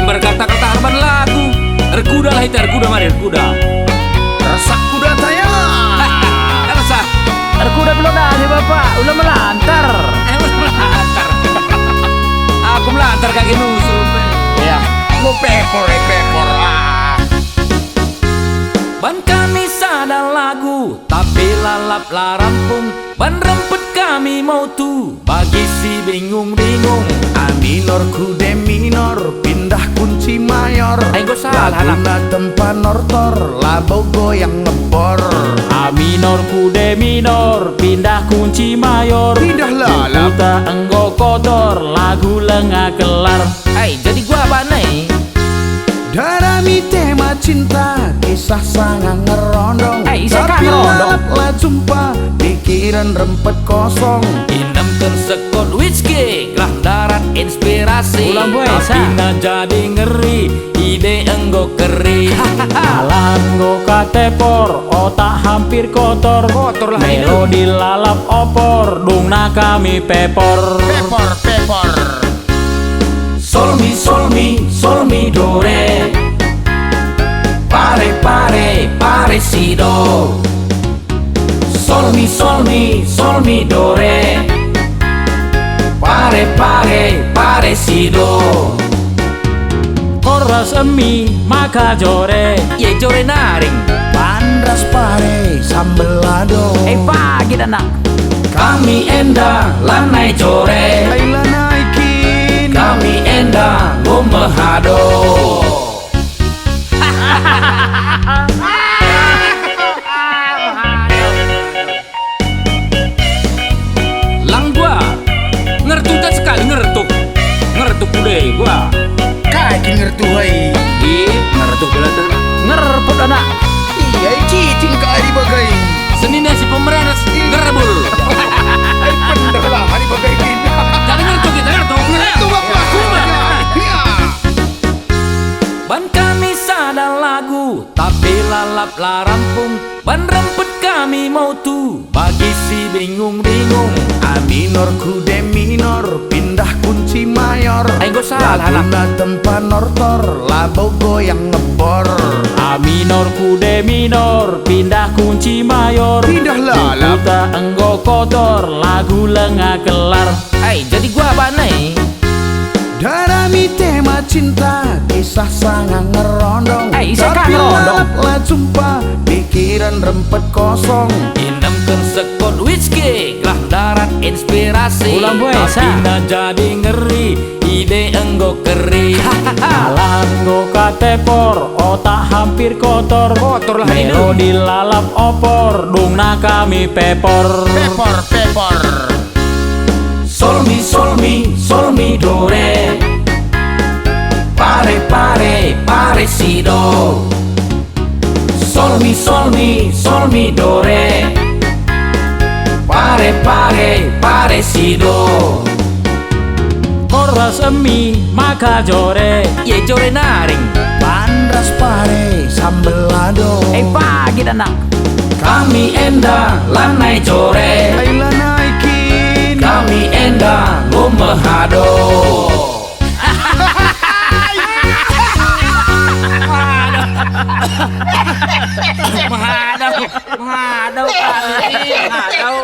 berkata-kata arban lagu. Erkuda lah itu, erkuda mari erkuda. Resak kuda saya. Resak. Erkuda belum ada bapak, udah melantar. Udah melantar. Aku melantar kaki nusul. Ya, lu pepor. Ban kami sadar lagu, tapi lalap lah rampung. Ban rempet kami mau tu, bagi si bingung-bingung. A minor ku D minor, pindah kunci mayor. Ayo salah anak. Laguna tempat nortor, labo goyang ngebor. A minor ku D minor, pindah kunci mayor. Pindah lalap. Puta enggo kotor, lagu lengah kelar. Jadi gua apa nih? Darami tema cinta, kisah sangat ngerondong. Isah Tapi ngerondong. lalap lah jumpa, pikiran rempet kosong. Inem sekot whisky, gelah darat inspirasi. Ulang boy, tapi Sah. na jadi ngeri, ide enggo keri. Alam go katepor, otak hampir kotor. Kotor lah ini. Melodi lalap opor, dung na kami pepor. Pepor. Sol mi do re. Pare si do. Sol mi do re. Pare si do. Koras emi maka jore. Ye jore naring. Pandras pare sambel lado. Pagi dan nak. Kami enda lanai jore. Laila naikin. Kami enda ngomehado. Lang gua ngertutan sekali ngertuk udah gua. Kaki ngertu hai. Ngertuk belakang. Ngerput anak. Iya cicing kali bagai. Seninnya si pemerenes ngerebul. Hai pendah lah hari bagai gini. Jadi ngertuk kita ngertuk. Itu bapak. Ya. Ban kami sadar lagu, tapi lalap lah rampung. Ban rempet kami mau tu, bagi si bingung-bingung. A minor ku D minor, pindah kunci mayor. Ayo salah anak. Laguna tempat nortor, labo goyang ngebor. A minor ku D minor, pindah kunci mayor. Pindah lalap. Puta enggo kotor, lagu lengah kelar. Jadi gua apa nih? Darami tema cinta, kisah sangat ngerondong. Isah Tapi ngerondong. lalap lah jumpa, pikiran rempet kosong. Inem sekot whisky, gelah darat inspirasi. Ulang boy, tapi Sah. na jadi ngeri, ide enggo keri. Alam go katepor, otak hampir kotor. Kotor lah ini. Melodi lalap opor, dung na kami pepor. Pepor. Sol mi do re. Pare si do. Sol mi do re. Pare si do. Koras emi maka jore. Ye jore naring. Pandras pare sambel lado. Pagi dan nak. Kami enda lanai jore. Laila naikin. Kami enda ngomehado. Mahadau kali. Mahadau.